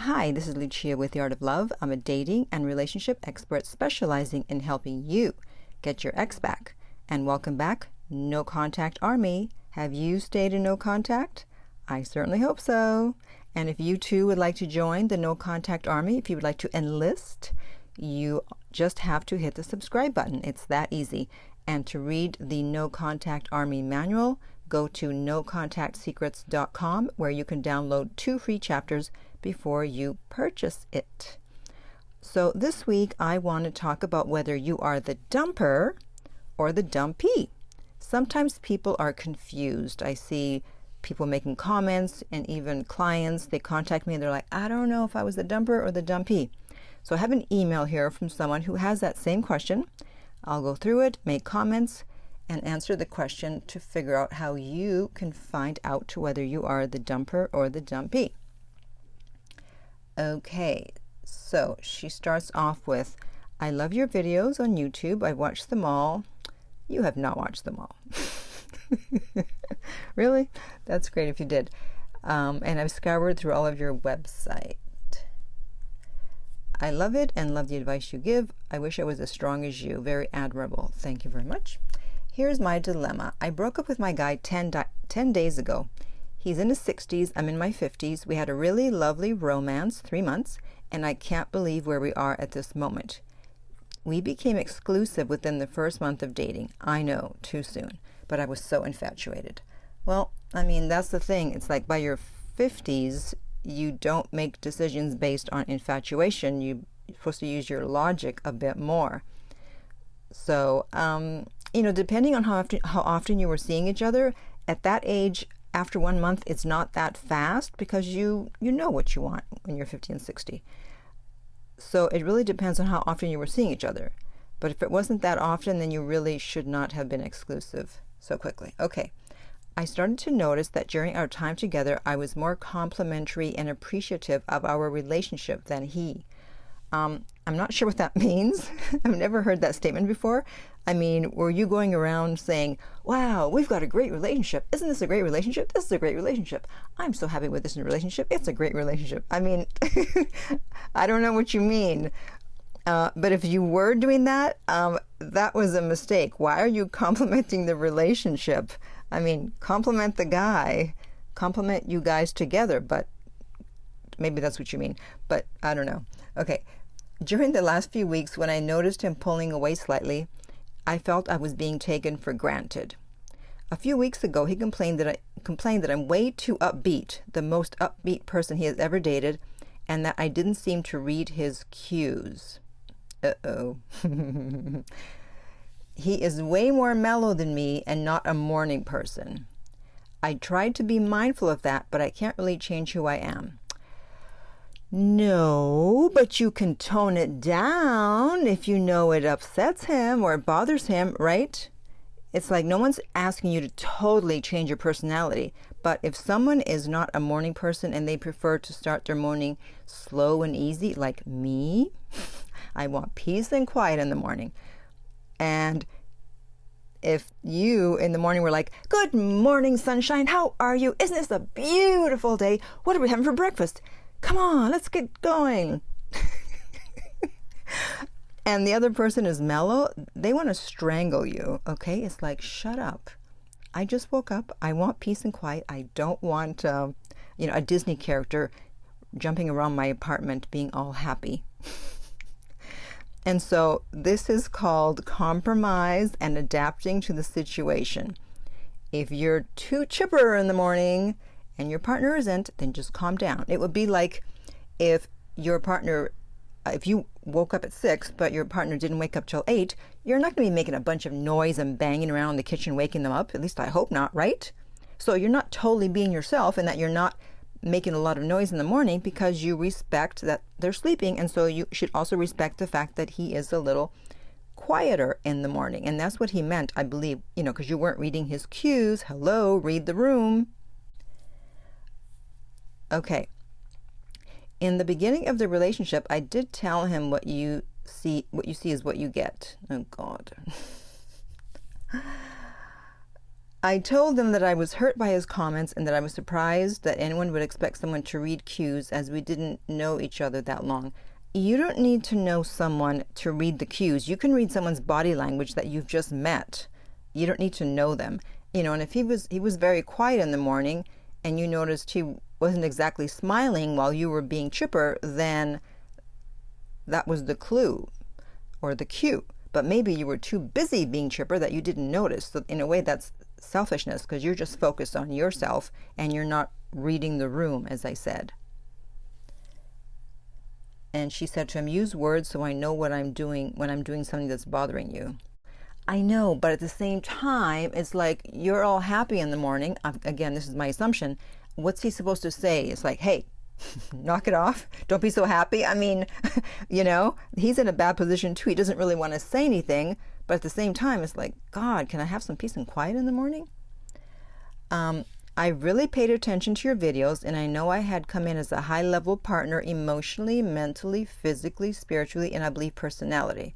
Hi, this is Lucia with The Art of Love. I'm a dating and relationship expert specializing in helping you get your ex back. And welcome back, No Contact Army. Have you stayed in no contact? I certainly hope so. And if you too would like to join the No Contact Army, if you would like to enlist, you just have to hit the subscribe button. It's that easy. And to read the No Contact Army manual, go to nocontactsecrets.com, where you can download 2 free chapters before you purchase it. So this week I want to talk about whether you are the dumper or the dumpee. Sometimes people are confused. I see people making comments, and even clients, they contact me and they're like, I don't know if I was the dumper or the dumpee. So I have an email here from someone who has that same question. I'll go through it, make comments, and answer the question to figure out how you can find out whether you are the dumper or the dumpee. Okay, so she starts off with, I love your videos on YouTube. I've watched them all. You have not watched them all. Really? That's great if you did. And I've scoured through all of your website. I love it and love the advice you give. I wish I was as strong as you. Very admirable. Thank you very much. Here's my dilemma. I broke up with my guy 10 days ago. He's in his 60s. I'm in my 50s. We had a really lovely romance, 3 months, and I can't believe where we are at this moment. We became exclusive within the first month of dating. I know, too soon, but I was so infatuated. Well, I mean, that's the thing. It's like by your 50s, you don't make decisions based on infatuation. You're supposed to use your logic a bit more. So, depending on how often you were seeing each other, at that age, after 1 month, it's not that fast because you know what you want when you're 50 and 60. So it really depends on how often you were seeing each other. But if it wasn't that often, then you really should not have been exclusive so quickly. Okay. I started to notice that during our time together, I was more complimentary and appreciative of our relationship than he. I'm not sure what that means. I've never heard that statement before. I mean, were you going around saying, wow, we've got a great relationship. Isn't this a great relationship? This is a great relationship. I'm so happy with this relationship. It's a great relationship. I mean, I don't know what you mean. But if you were doing that, that was a mistake. Why are you complimenting the relationship? I mean, compliment the guy, compliment you guys together, but maybe that's what you mean. But I don't know. Okay. During the last few weeks, when I noticed him pulling away slightly, I felt I was being taken for granted. A few weeks ago, he complained that I'm way too upbeat, the most upbeat person he has ever dated, and that I didn't seem to read his cues. Uh-oh. He is way more mellow than me and not a morning person. I tried to be mindful of that, but I can't really change who I am. No, but you can tone it down if you know it upsets him or it bothers him, right? It's like no one's asking you to totally change your personality. But if someone is not a morning person and they prefer to start their morning slow and easy, like me, I want peace and quiet in the morning. And if you in the morning were like, good morning, sunshine, how are you? Isn't this a beautiful day? What are we having for breakfast? Come on, let's get going. And the other person is mellow, they want to strangle you, okay? It's like, shut up. I just woke up. I want peace and quiet. I don't want, a Disney character jumping around my apartment being all happy. And so this is called compromise and adapting to the situation. If you're too chipper in the morning and your partner isn't, then just calm down. It would be like if your partner, if you woke up at 6, but your partner didn't wake up till 8, you're not going to be making a bunch of noise and banging around in the kitchen, waking them up. At least I hope not, right? So you're not totally being yourself, and that you're not making a lot of noise in the morning because you respect that they're sleeping. And so you should also respect the fact that he is a little quieter in the morning. And that's what he meant, I believe, because you weren't reading his cues. Hello, read the room. Okay. In the beginning of the relationship, I did tell him what you see is what you get. Oh, God. I told him that I was hurt by his comments and that I was surprised that anyone would expect someone to read cues as we didn't know each other that long. You don't need to know someone to read the cues. You can read someone's body language that you've just met. You don't need to know them. You know, and if he was very quiet in the morning and you noticed he wasn't exactly smiling while you were being chipper, then that was the clue or the cue. But maybe you were too busy being chipper that you didn't notice. So in a way, that's selfishness, because you're just focused on yourself and you're not reading the room, as I said. And she said to him, use words so I know what I'm doing when I'm doing something that's bothering you. I know, but at the same time, it's like you're all happy in the morning. Again, this is my assumption. What's he supposed to say? It's like, hey, knock it off. Don't be so happy. I mean, you know, he's in a bad position too. He doesn't really want to say anything. But at the same time, it's like, God, can I have some peace and quiet in the morning? I really paid attention to your videos, and I know I had come in as a high-level partner emotionally, mentally, physically, spiritually, and I believe personality.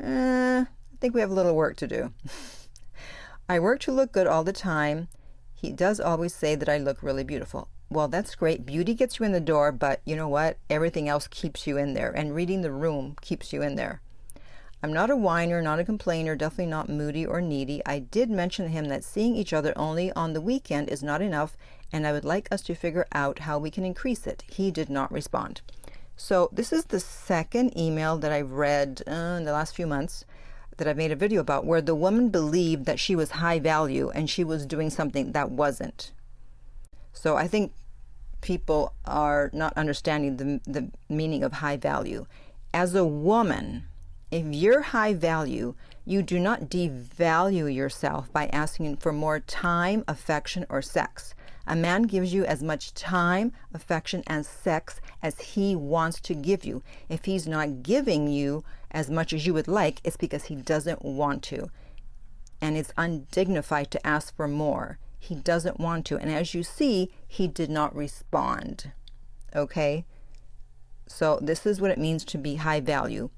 I think we have a little work to do. I work to look good all the time. He does always say that I look really beautiful. Well, that's great. Beauty gets you in the door, but you know what? Everything else keeps you in there, and reading the room keeps you in there. I'm not a whiner, not a complainer, definitely not moody or needy. I did mention to him that seeing each other only on the weekend is not enough, and I would like us to figure out how we can increase it. He did not respond. So this is the second email that I've read in the last few months that I've made a video about, where the woman believed that she was high value and she was doing something that wasn't. So I think people are not understanding the meaning of high value. As a woman, if you're high value, you do not devalue yourself by asking for more time, affection, or sex. A man gives you as much time, affection, and sex as he wants to give you. If he's not giving you as much as you would like, it's because he doesn't want to. And it's undignified to ask for more. He doesn't want to. And as you see, he did not respond. Okay? So this is what it means to be high value.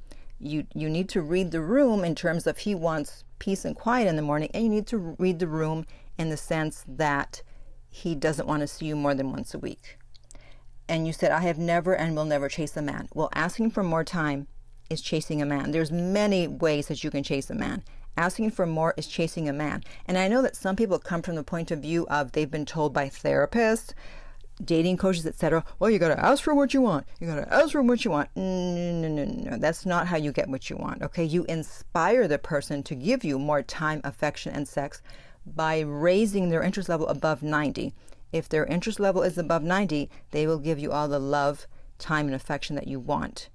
You need to read the room in terms of he wants peace and quiet in the morning, and you need to read the room in the sense that he doesn't want to see you more than once a week. And you said, I have never and will never chase a man. Well, asking for more time is chasing a man. There's many ways that you can chase a man. Asking for more is chasing a man. And I know that some people come from the point of view of they've been told by therapists, dating coaches, etc. Well, you got to ask for what you want. You got to ask for what you want. No. That's not how you get what you want. Okay, you inspire the person to give you more time, affection, and sex by raising their interest level above 90. If their interest level is above 90, they will give you all the love, time, and affection that you want.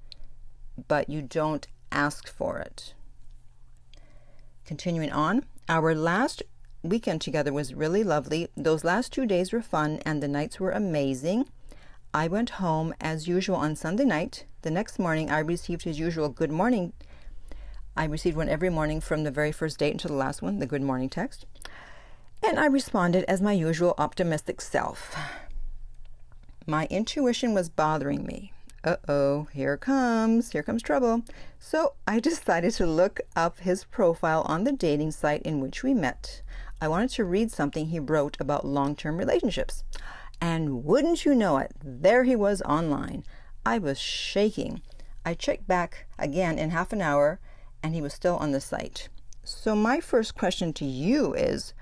But you don't ask for it. Continuing on, our last weekend together was really lovely. Those last 2 days were fun and the nights were amazing. I went home as usual on Sunday night. The next morning I received his usual good morning. I received one every morning from the very first date until the last one, the good morning text. And I responded as my usual optimistic self. My intuition was bothering me. Uh-oh, here comes trouble. So I decided to look up his profile on the dating site in which we met. I wanted to read something he wrote about long-term relationships. And wouldn't you know it, there he was online. I was shaking. I checked back again in half an hour, and he was still on the site. So my first question to you is,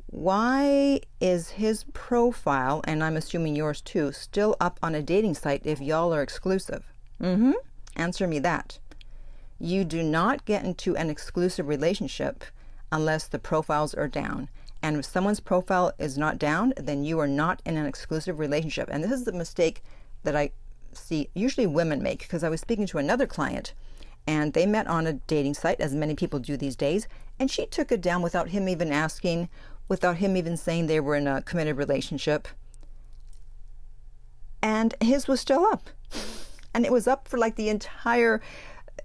why is his profile, and I'm assuming yours too, still up on a dating site if y'all are exclusive? Answer me that. You do not get into an exclusive relationship unless the profiles are down. And if someone's profile is not down, then you are not in an exclusive relationship. And this is the mistake that I see usually women make, because I was speaking to another client and they met on a dating site, as many people do these days, and she took it down without him even asking, without him even saying they were in a committed relationship. And his was still up. And it was up for like the entire,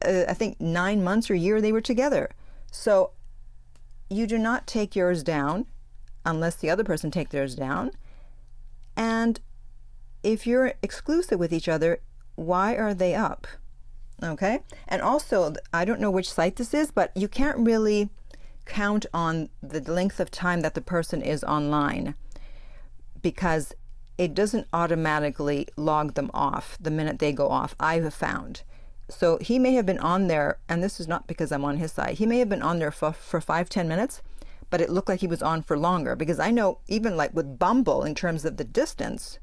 I think 9 months or year they were together. So you do not take yours down unless the other person takes theirs down. And if you're exclusive with each other, why are they up? Okay? And also, I don't know which site this is, but you can't really count on the length of time that the person is online, because it doesn't automatically log them off the minute they go off, I have found. So he may have been on there, and this is not because I'm on his side, he may have been on there for 5-10 minutes, but it looked like he was on for longer, because I know even like with Bumble, in terms of the distance,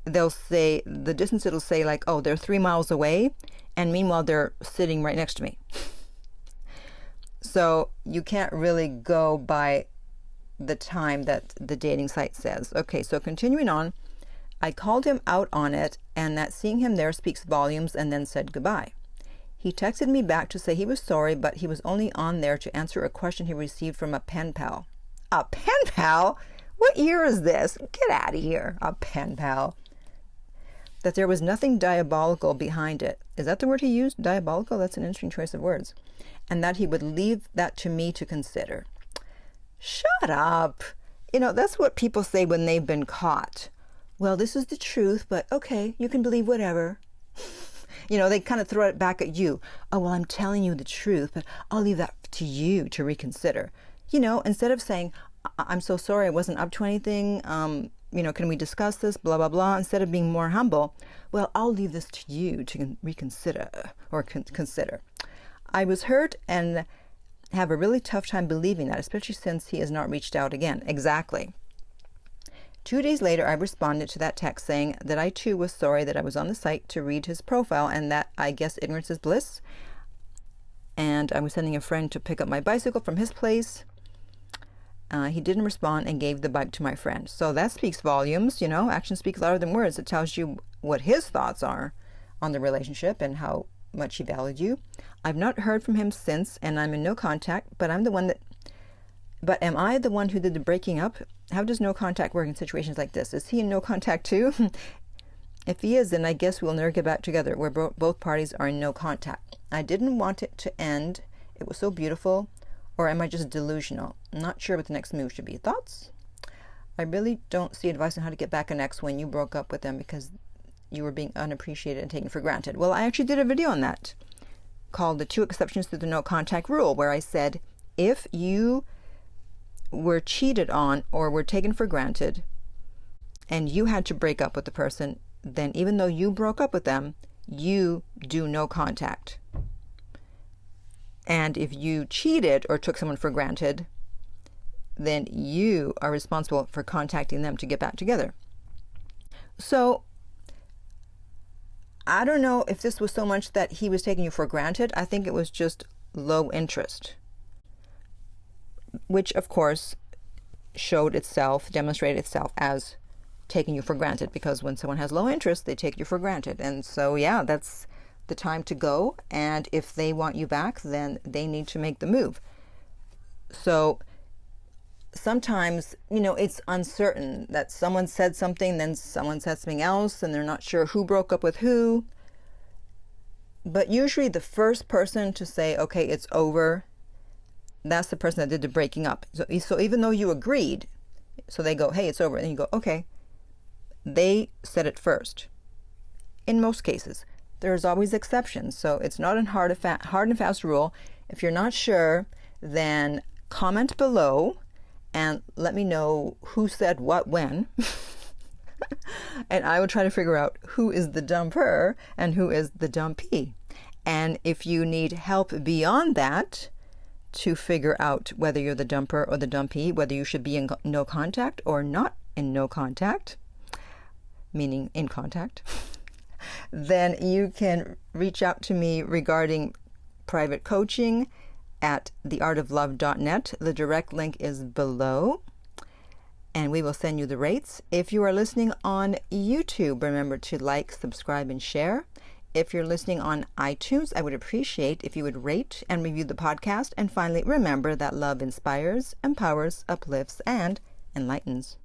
they'll say, the distance it'll say like, oh, they're 3 miles away, and meanwhile they're sitting right next to me. So you can't really go by the time that the dating site says. Okay, so continuing on, I called him out on it, and that seeing him there speaks volumes, and then said goodbye. He texted me back to say he was sorry, but he was only on there to answer a question he received from a pen pal. A pen pal? What year is this? Get out of here. A pen pal. That there was nothing diabolical behind it. Is that the word he used? Diabolical? That's an interesting choice of words. And that he would leave that to me to consider. Shut up. You know, that's what people say when they've been caught. Well, this is the truth, but okay, you can believe whatever. You know, they kind of throw it back at you. Oh, well, I'm telling you the truth, but I'll leave that to you to reconsider. You know, instead of saying, I'm so sorry, I wasn't up to anything. You know, can we discuss this? Blah, blah, blah. Instead of being more humble, well, I'll leave this to you to reconsider or consider. I was hurt and have a really tough time believing that, especially since he has not reached out again. Exactly. 2 days later, I responded to that text saying that I too was sorry that I was on the site to read his profile and that I guess ignorance is bliss. And I was sending a friend to pick up my bicycle from his place. He didn't respond and gave the bike to my friend. So that speaks volumes, you know, actions speak louder than words. It tells you what his thoughts are on the relationship and how much he valued you. I've not heard from him since, and I'm in no contact, but am I the one who did the breaking up? How does no contact work in situations like this? Is he in no contact too? If he is, then I guess we'll never get back together, where both parties are in no contact. I didn't want it to end. It was so beautiful. Or am I just delusional? I'm not sure what the next move should be. Thoughts? I really don't see advice on how to get back an ex when you broke up with them because you were being unappreciated and taken for granted. Well, I actually did a video on that called The 2 Exceptions to the No Contact Rule, where I said if you were cheated on or were taken for granted and you had to break up with the person, then even though you broke up with them, you do no contact. And if you cheated or took someone for granted, then you are responsible for contacting them to get back together. So I don't know if this was so much that he was taking you for granted. I think it was just low interest, which of course demonstrated itself as taking you for granted, because when someone has low interest, they take you for granted. And so, yeah, that's the time to go. And if they want you back, then they need to make the move. So sometimes, you know, it's uncertain that someone said something, then someone said something else, and they're not sure who broke up with who. But usually the first person to say, okay, it's over, that's the person that did the breaking up. So even though you agreed, so they go, hey, it's over. And you go, okay. They said it first. In most cases. There's always exceptions. So it's not a hard and fast rule. If you're not sure, then comment below and let me know who said what when. And I will try to figure out who is the dumper and who is the dumpee. And if you need help beyond that to figure out whether you're the dumper or the dumpee, whether you should be in no contact or not in no contact, meaning in contact, then you can reach out to me regarding private coaching at theartoflove.net. The direct link is below, and we will send you the rates. If you are listening on YouTube, remember to like, subscribe, and share. If you're listening on iTunes, I would appreciate if you would rate and review the podcast. And finally, remember that love inspires, empowers, uplifts, and enlightens.